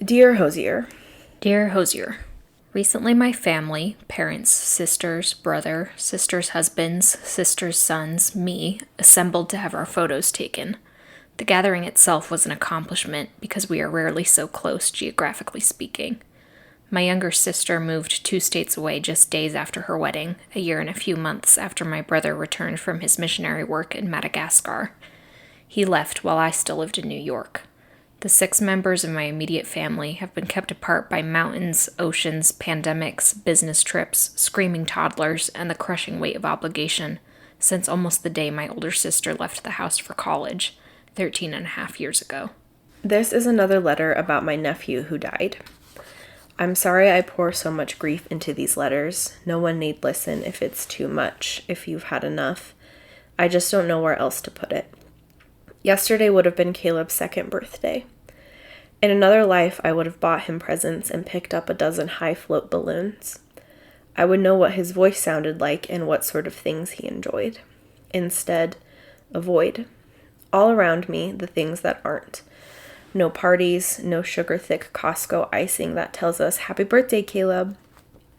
Dear Hozier, Dear Hozier, recently my family, parents, sisters, brother, sisters' husbands, sisters' sons, me, assembled to have our photos taken. The gathering itself was an accomplishment because we are rarely so close, geographically speaking. My younger sister moved 2 states away just days after her wedding, a year and a few months after my brother returned from his missionary work in Madagascar. He left while I still lived in New York. The 6 members of my immediate family have been kept apart by mountains, oceans, pandemics, business trips, screaming toddlers, and the crushing weight of obligation since almost the day my older sister left the house for college, 13 and a half years ago. this is another letter about my nephew who died. I'm sorry I pour so much grief into these letters. No one need listen if it's too much, if you've had enough. I just don't know where else to put it. Yesterday would have been Caleb's 2nd birthday. In another life, I would have bought him presents and picked up a dozen high-float balloons. I would know what his voice sounded like and what sort of things he enjoyed. Instead, avoid. All around me, the things that aren't. No parties, no sugar-thick Costco icing that tells us, "Happy birthday, Caleb."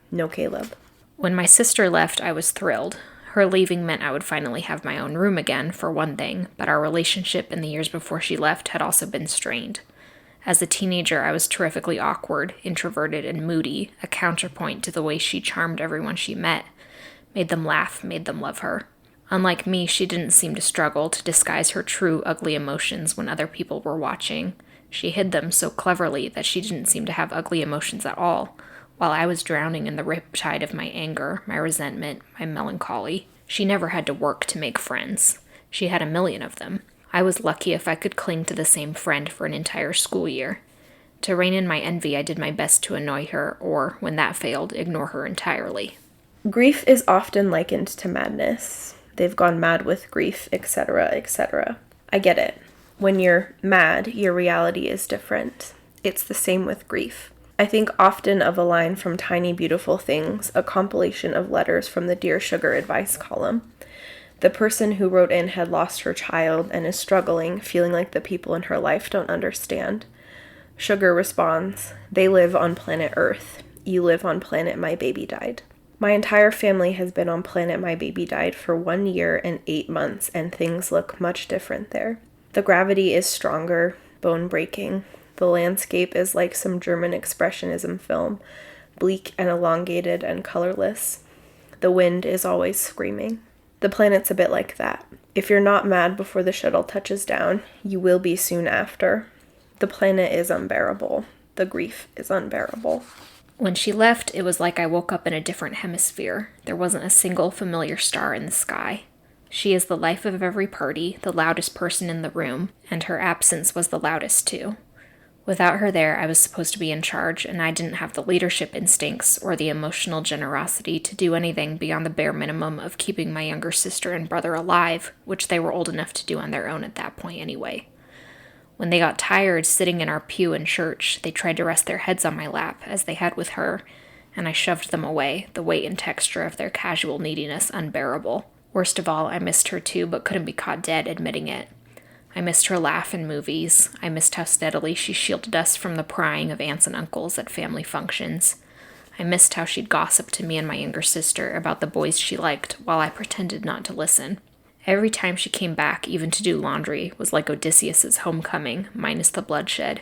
No Caleb. When my sister left, I was thrilled. Her leaving meant I would finally have my own room again, for one thing, but our relationship in the years before she left had also been strained. As a teenager, I was terrifically awkward, introverted, and moody, a counterpoint to the way she charmed everyone she met, made them laugh, made them love her. Unlike me, she didn't seem to struggle to disguise her true, ugly emotions when other people were watching. She hid them so cleverly that she didn't seem to have ugly emotions at all, while I was drowning in the riptide of my anger, my resentment, my melancholy. She never had to work to make friends. She had a million of them. I was lucky if I could cling to the same friend for an entire school year. To rein in my envy, I did my best to annoy her, or, when that failed, ignore her entirely. Grief is often likened to madness. They've gone mad with grief, etc., etc. I get it. When you're mad, your reality is different. It's the same with grief. I think often of a line from Tiny Beautiful Things, a compilation of letters from the Dear Sugar advice column. The person who wrote in had lost her child and is struggling, feeling like the people in her life don't understand. Sugar responds, "They live on planet Earth. You live on planet My Baby Died." My entire family has been on planet My Baby Died for 1 year and 8 months, and things look much different there. The gravity is stronger, bone-breaking. The landscape is like some German expressionism film, bleak and elongated and colorless. The wind is always screaming. The planet's a bit like that. If you're not mad before the shuttle touches down, you will be soon after. The planet is unbearable. The grief is unbearable. When she left, it was like I woke up in a different hemisphere. There wasn't a single familiar star in the sky. She is the life of every party, the loudest person in the room, and her absence was the loudest too. Without her there, I was supposed to be in charge, and I didn't have the leadership instincts or the emotional generosity to do anything beyond the bare minimum of keeping my younger sister and brother alive, which they were old enough to do on their own at that point anyway. When they got tired sitting in our pew in church, they tried to rest their heads on my lap, as they had with her, and I shoved them away, the weight and texture of their casual neediness unbearable. Worst of all, I missed her too, but couldn't be caught dead admitting it. I missed her laugh in movies. I missed how steadily she shielded us from the prying of aunts and uncles at family functions. I missed how she'd gossip to me and my younger sister about the boys she liked while I pretended not to listen. Every time she came back, even to do laundry, was like Odysseus's homecoming, minus the bloodshed.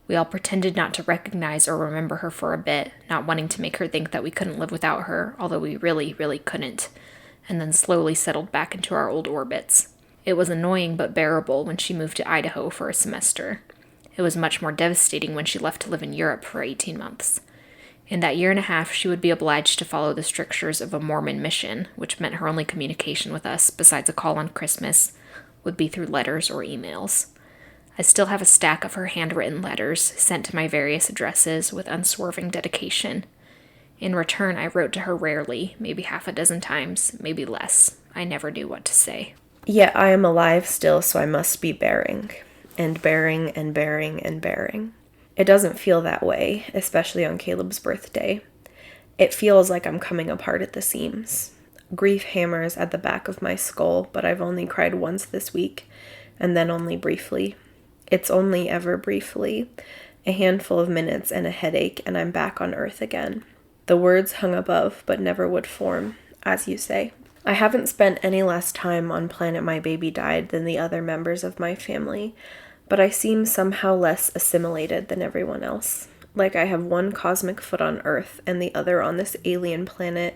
We all pretended not to recognize or remember her for a bit, not wanting to make her think that we couldn't live without her, although we really, really couldn't, and then slowly settled back into our old orbits. It was annoying but bearable when she moved to Idaho for a semester. It was much more devastating when she left to live in Europe for 18 months. In that year and a half, she would be obliged to follow the strictures of a Mormon mission, which meant her only communication with us, besides a call on Christmas, would be through letters or emails. I still have a stack of her handwritten letters sent to my various addresses with unswerving dedication. In return, I wrote to her rarely, maybe half a dozen times, maybe less. I never knew what to say. Yet I am alive still, so I must be bearing, and bearing, and bearing, and bearing. It doesn't feel that way, especially on Caleb's birthday. It feels like I'm coming apart at the seams. Grief hammers at the back of my skull, but I've only cried once this week, and then only briefly. It's only ever briefly, A handful of minutes and a headache, and I'm back on Earth again. The words hung above, but never would form, as you say. I haven't spent any less time on planet my baby died than the other members of my family, but I seem somehow less assimilated than everyone else. Like I have one cosmic foot on Earth and the other on this alien planet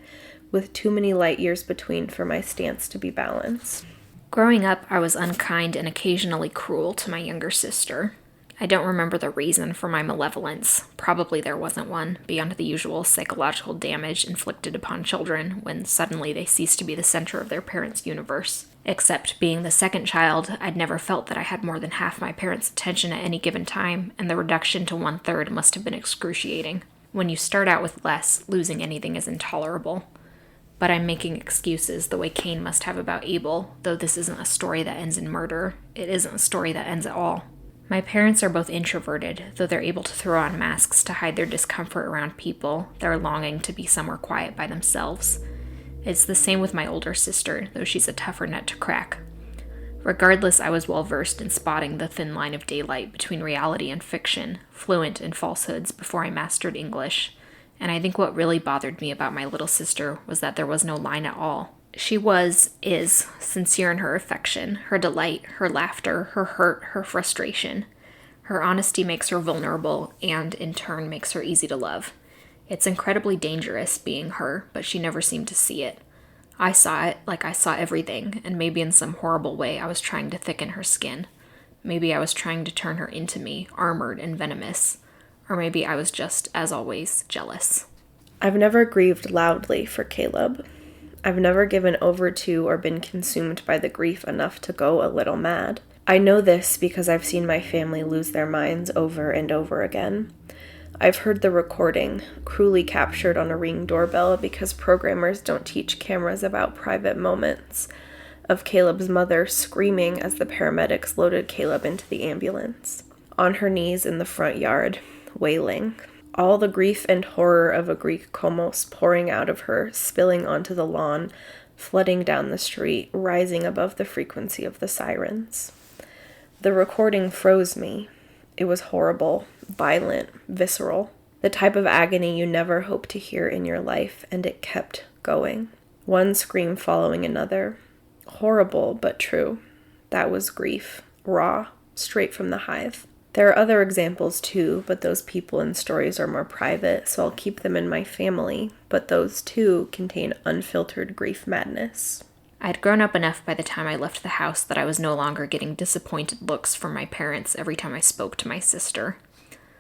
with too many light years between for my stance to be balanced. Growing up, I was unkind and occasionally cruel to my younger sister. I don't remember the reason for my malevolence. Probably there wasn't one, beyond the usual psychological damage inflicted upon children when suddenly they cease to be the center of their parents' universe. Except being the second child, I'd never felt that I had more than half my parents' attention at any given time, and the reduction to 1/3 must have been excruciating. When you start out with less, losing anything is intolerable. But I'm making excuses the way Cain must have about Abel, though this isn't a story that ends in murder. It isn't a story that ends at all. My parents are both introverted, though they're able to throw on masks to hide their discomfort around people, their longing to be somewhere quiet by themselves. It's the same with my older sister, though she's a tougher nut to crack. Regardless, I was well versed in spotting the thin line of daylight between reality and fiction, fluent in falsehoods before I mastered English, and I think what really bothered me about my little sister was that there was no line at all. She is sincere in her affection, her delight, her laughter, her hurt, her frustration. Her honesty makes her vulnerable and, in turn, makes her easy to love. It's incredibly dangerous being her, but she never seemed to see it. I saw it like I saw everything, and maybe in some horrible way I was trying to thicken her skin. Maybe I was trying to turn her into me, armored and venomous. Or maybe I was just, as always, jealous. I've never grieved loudly for Caleb. I've never given over to or been consumed by the grief enough to go a little mad. I know this because I've seen my family lose their minds over and over again. I've heard the recording, cruelly captured on a Ring doorbell because programmers don't teach cameras about private moments, of Caleb's mother screaming as the paramedics loaded Caleb into the ambulance. On her knees in the front yard, wailing. All the grief and horror of a Greek komos pouring out of her, spilling onto the lawn, flooding down the street, rising above the frequency of the sirens. The recording froze me. It was horrible, violent, visceral. The type of agony you never hope to hear in your life, and it kept going. One scream following another. Horrible, but true. That was grief. Raw, straight from the hive. There are other examples too, but those people and stories are more private, so I'll keep them in my family, but those too contain unfiltered grief madness. I'd grown up enough by the time I left the house that I was no longer getting disappointed looks from my parents every time I spoke to my sister.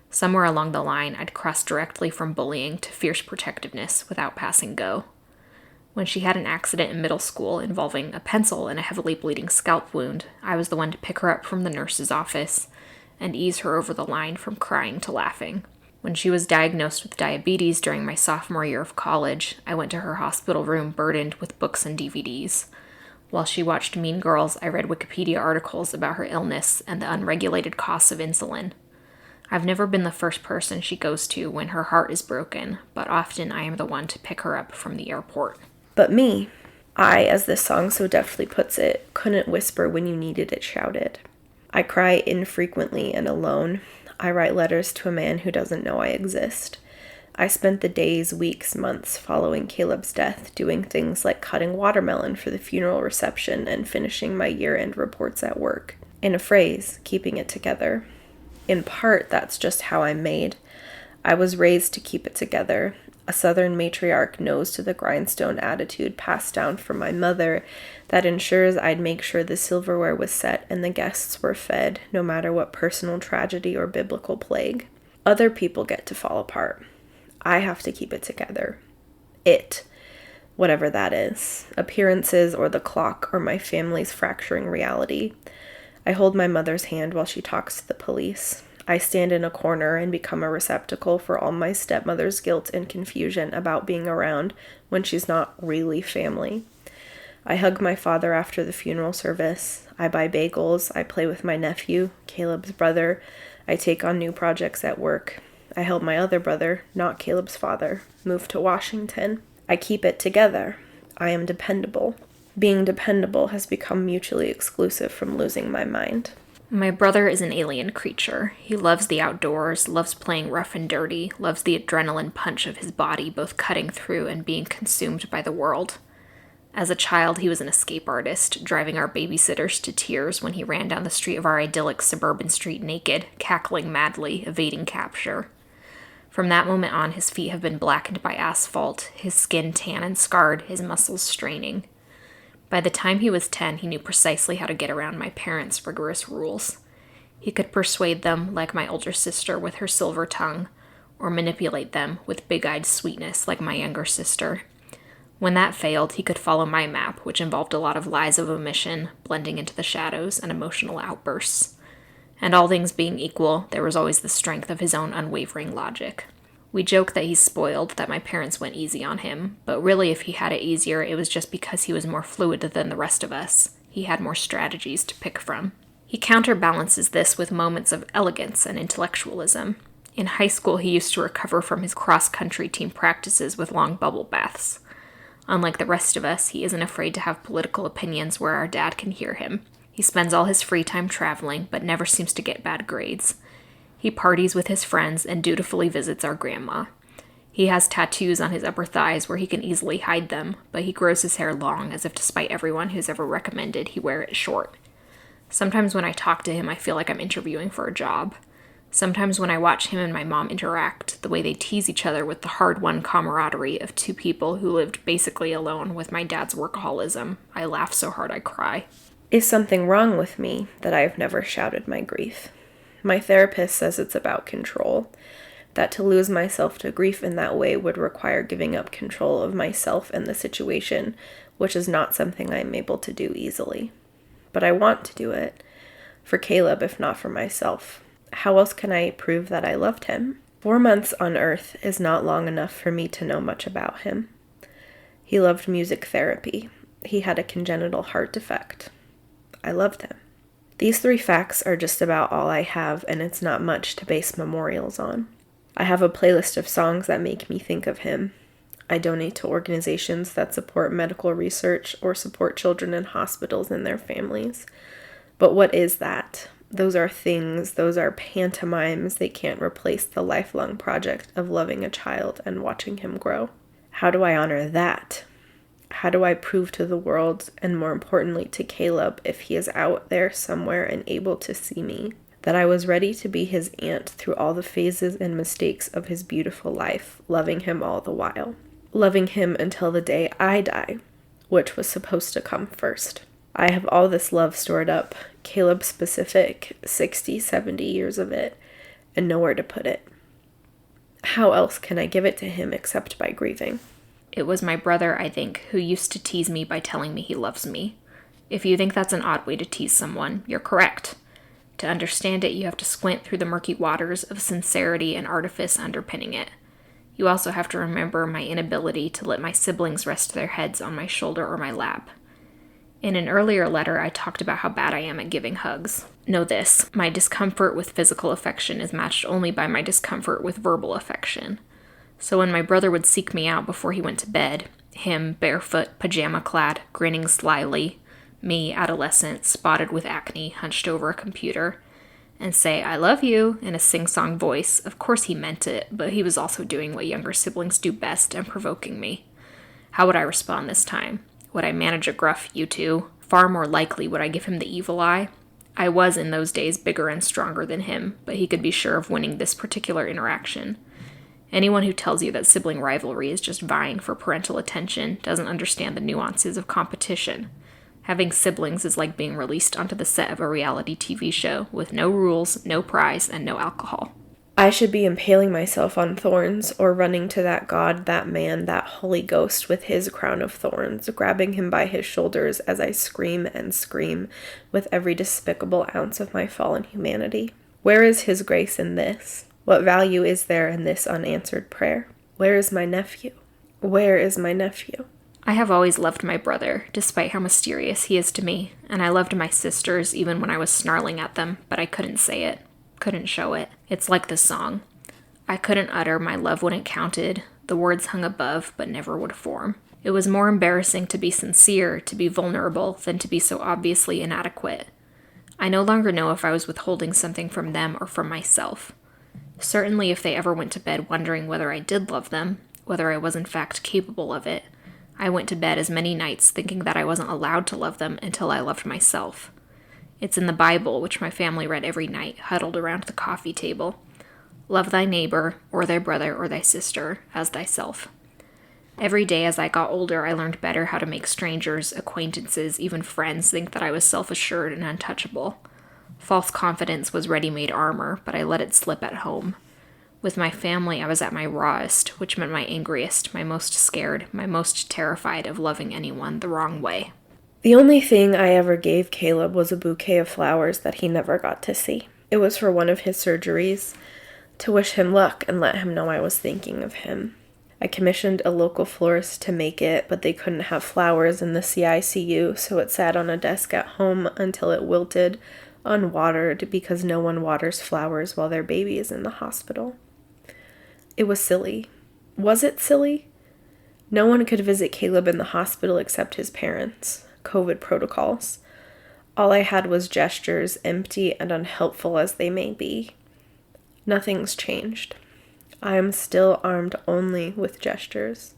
Somewhere along the line, I'd crossed directly from bullying to fierce protectiveness without passing go. When she had an accident in middle school involving a pencil and a heavily bleeding scalp wound, I was the one to pick her up from the nurse's office and ease her over the line from crying to laughing. When she was diagnosed with diabetes during my sophomore year of college, I went to her hospital room burdened with books and DVDs. While she watched Mean Girls, I read Wikipedia articles about her illness and the unregulated costs of insulin. I've never been the first person she goes to when her heart is broken, but often I am the one to pick her up from the airport. But me, I, as this song so deftly puts it, couldn't whisper when you needed it shouted. I cry infrequently and alone. I write letters to a man who doesn't know I exist. I spent the days, weeks, months following Caleb's death doing things like cutting watermelon for the funeral reception and finishing my year-end reports at work. In a phrase, keeping it together. In part, that's just how I'm made. I was raised to keep it together. A Southern matriarch nose-to-the-grindstone attitude passed down from my mother that ensures I'd make sure the silverware was set and the guests were fed, no matter what personal tragedy or biblical plague. Other people get to fall apart. I have to keep it together. It, whatever that is, appearances or the clock or my family's fracturing reality. I hold my mother's hand while she talks to the police. I stand in a corner and become a receptacle for all my stepmother's guilt and confusion about being around when she's not really family. I hug my father after the funeral service. I buy bagels. I play with my nephew, Caleb's brother. I take on new projects at work. I help my other brother, not Caleb's father, move to Washington. I keep it together. I am dependable. Being dependable has become mutually exclusive from losing my mind. My brother is an alien creature. He loves the outdoors, loves playing rough and dirty, loves the adrenaline punch of his body both cutting through and being consumed by the world. As a child, he was an escape artist, driving our babysitters to tears when he ran down the street of our idyllic suburban street naked, cackling madly, evading capture. From that moment on, his feet have been blackened by asphalt, his skin tan and scarred, his muscles straining. By the time he was 10, he knew precisely how to get around my parents' rigorous rules. He could persuade them, like my older sister with her silver tongue, or manipulate them with big-eyed sweetness like my younger sister. When that failed, he could follow my map, which involved a lot of lies of omission, blending into the shadows, and emotional outbursts. And all things being equal, there was always the strength of his own unwavering logic. We joke that he's spoiled, that my parents went easy on him, but really if he had it easier, it was just because he was more fluid than the rest of us. He had more strategies to pick from. He counterbalances this with moments of elegance and intellectualism. In high school, he used to recover from his cross-country team practices with long bubble baths. Unlike the rest of us, he isn't afraid to have political opinions where our dad can hear him. He spends all his free time traveling, but never seems to get bad grades. He parties with his friends and dutifully visits our grandma. He has tattoos on his upper thighs where he can easily hide them, but he grows his hair long as if to spite everyone who's ever recommended he wear it short. Sometimes when I talk to him, I feel like I'm interviewing for a job. Sometimes when I watch him and my mom interact, the way they tease each other with the hard-won camaraderie of two people who lived basically alone with my dad's workaholism, I laugh so hard I cry. Is something wrong with me that I have never shouted my grief? My therapist says it's about control, that to lose myself to grief in that way would require giving up control of myself and the situation, which is not something I'm able to do easily. But I want to do it, for Caleb if not for myself. How else can I prove that I loved him? 4 months on Earth is not long enough for me to know much about him. He loved music therapy. He had a congenital heart defect. I loved him. These 3 facts are just about all I have, and it's not much to base memorials on. I have a playlist of songs that make me think of him. I donate to organizations that support medical research or support children in hospitals and their families. But what is that? Those are things, those are pantomimes. They can't replace the lifelong project of loving a child and watching him grow. How do I honor that? How do I prove to the world, and more importantly to Caleb, if he is out there somewhere and able to see me, that I was ready to be his aunt through all the phases and mistakes of his beautiful life, loving him all the while. Loving him until the day I die, which was supposed to come first. I have all this love stored up, Caleb specific, 60, 70 years of it, and nowhere to put it. How else can I give it to him except by grieving? It was my brother, I think, who used to tease me by telling me he loves me. If you think that's an odd way to tease someone, you're correct. To understand it, you have to squint through the murky waters of sincerity and artifice underpinning it. You also have to remember my inability to let my siblings rest their heads on my shoulder or my lap. In an earlier letter, I talked about how bad I am at giving hugs. Know this, my discomfort with physical affection is matched only by my discomfort with verbal affection. So when my brother would seek me out before he went to bed, him, barefoot, pajama-clad, grinning slyly, me, adolescent, spotted with acne, hunched over a computer, and say, "I love you," in a sing-song voice, of course he meant it, but he was also doing what younger siblings do best and provoking me. How would I respond this time? Would I manage a gruff "you too"? Far more likely would I give him the evil eye. I was in those days bigger and stronger than him, but he could be sure of winning this particular interaction. Anyone who tells you that sibling rivalry is just vying for parental attention doesn't understand the nuances of competition. Having siblings is like being released onto the set of a reality TV show with no rules, no prize, and no alcohol. I should be impaling myself on thorns, or running to that God, that man, that Holy Ghost with his crown of thorns, grabbing him by his shoulders as I scream and scream with every despicable ounce of my fallen humanity. Where is his grace in this? What value is there in this unanswered prayer? Where is my nephew? Where is my nephew? I have always loved my brother, despite how mysterious he is to me, and I loved my sisters even when I was snarling at them, but I couldn't say it, couldn't show it. It's like this song. I couldn't utter my love when it counted, the words hung above but never would form. It was more embarrassing to be sincere, to be vulnerable, than to be so obviously inadequate. I no longer know if I was withholding something from them or from myself. Certainly if they ever went to bed wondering whether I did love them, whether I was in fact capable of it, I went to bed as many nights thinking that I wasn't allowed to love them until I loved myself. It's in the Bible, which my family read every night, huddled around the coffee table. Love thy neighbor, or thy brother, or thy sister, as thyself. Every day as I got older, I learned better how to make strangers, acquaintances, even friends think that I was self-assured and untouchable. False confidence was ready-made armor, but I let it slip at home. With my family, I was at my rawest, which meant my angriest, my most scared, my most terrified of loving anyone the wrong way. The only thing I ever gave Caleb was a bouquet of flowers that he never got to see. It was for one of his surgeries, to wish him luck and let him know I was thinking of him. I commissioned a local florist to make it, but they couldn't have flowers in the CICU, so it sat on a desk at home until it wilted, unwatered, because no one waters flowers while their baby is in the hospital. It was silly. Was it silly? No one could visit Caleb in the hospital except his parents. COVID protocols. All I had was gestures, empty and unhelpful as they may be. Nothing's changed. I am still armed only with gestures.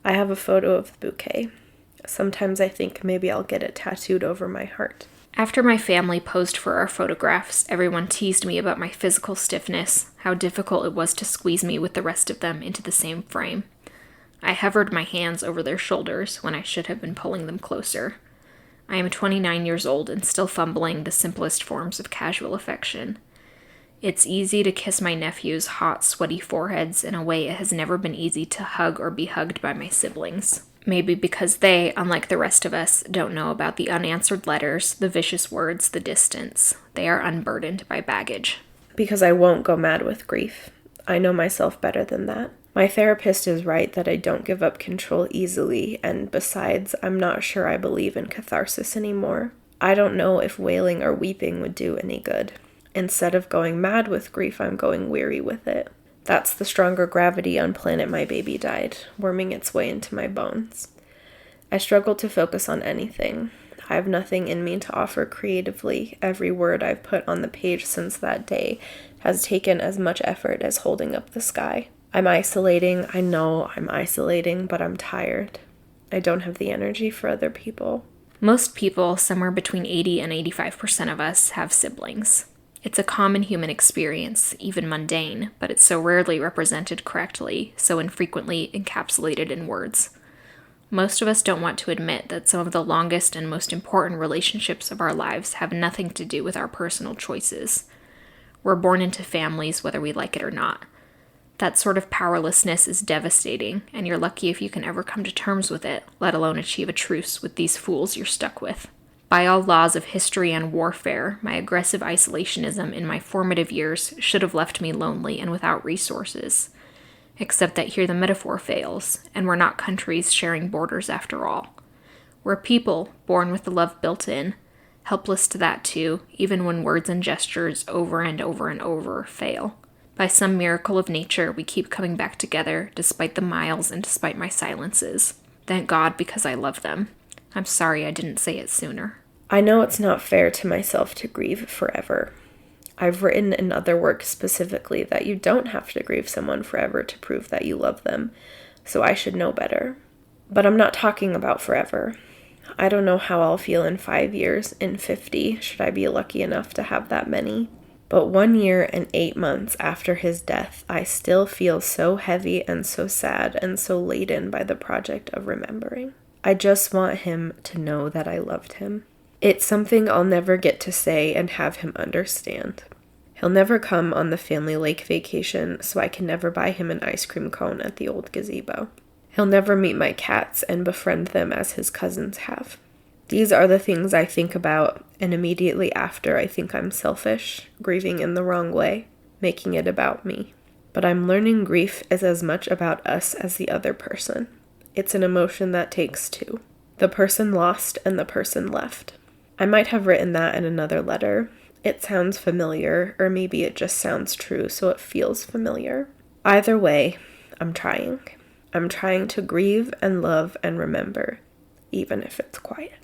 I have a photo of the bouquet. Sometimes I think maybe I'll get it tattooed over my heart. After my family posed for our photographs, everyone teased me about my physical stiffness, how difficult it was to squeeze me with the rest of them into the same frame. I hovered my hands over their shoulders when I should have been pulling them closer. I am 29 years old and still fumbling the simplest forms of casual affection. It's easy to kiss my nephew's hot, sweaty foreheads in a way it has never been easy to hug or be hugged by my siblings. Maybe because they, unlike the rest of us, don't know about the unanswered letters, the vicious words, the distance. They are unburdened by baggage. Because I won't go mad with grief. I know myself better than that. My therapist is right that I don't give up control easily, and besides, I'm not sure I believe in catharsis anymore. I don't know if wailing or weeping would do any good. Instead of going mad with grief, I'm going weary with it. That's the stronger gravity on planet my baby died, worming its way into my bones. I struggle to focus on anything. I have nothing in me to offer creatively. Every word I've put on the page since that day has taken as much effort as holding up the sky. I'm isolating. I know I'm isolating, but I'm tired. I don't have the energy for other people. Most people, somewhere between 80 and 85% of us, have siblings. It's a common human experience, even mundane, but it's so rarely represented correctly, so infrequently encapsulated in words. Most of us don't want to admit that some of the longest and most important relationships of our lives have nothing to do with our personal choices. We're born into families whether we like it or not. That sort of powerlessness is devastating, and you're lucky if you can ever come to terms with it, let alone achieve a truce with these fools you're stuck with. By all laws of history and warfare, my aggressive isolationism in my formative years should have left me lonely and without resources. Except that here the metaphor fails, and we're not countries sharing borders after all. We're people, born with the love built in, helpless to that too, even when words and gestures over and over and over fail. By some miracle of nature, we keep coming back together, despite the miles and despite my silences. Thank God, because I love them. I'm sorry I didn't say it sooner. I know it's not fair to myself to grieve forever. I've written in other work specifically that you don't have to grieve someone forever to prove that you love them, so I should know better. But I'm not talking about forever. I don't know how I'll feel in 5 years, in 50, should I be lucky enough to have that many. But 1 year and 8 months after his death, I still feel so heavy and so sad and so laden by the project of remembering. I just want him to know that I loved him. It's something I'll never get to say and have him understand. He'll never come on the family lake vacation, so I can never buy him an ice cream cone at the old gazebo. He'll never meet my cats and befriend them as his cousins have. These are the things I think about, and immediately after I think I'm selfish, grieving in the wrong way, making it about me. But I'm learning grief is as much about us as the other person. It's an emotion that takes two. The person lost and the person left. I might have written that in another letter. It sounds familiar, or maybe it just sounds true, so it feels familiar. Either way, I'm trying. I'm trying to grieve and love and remember, even if it's quiet.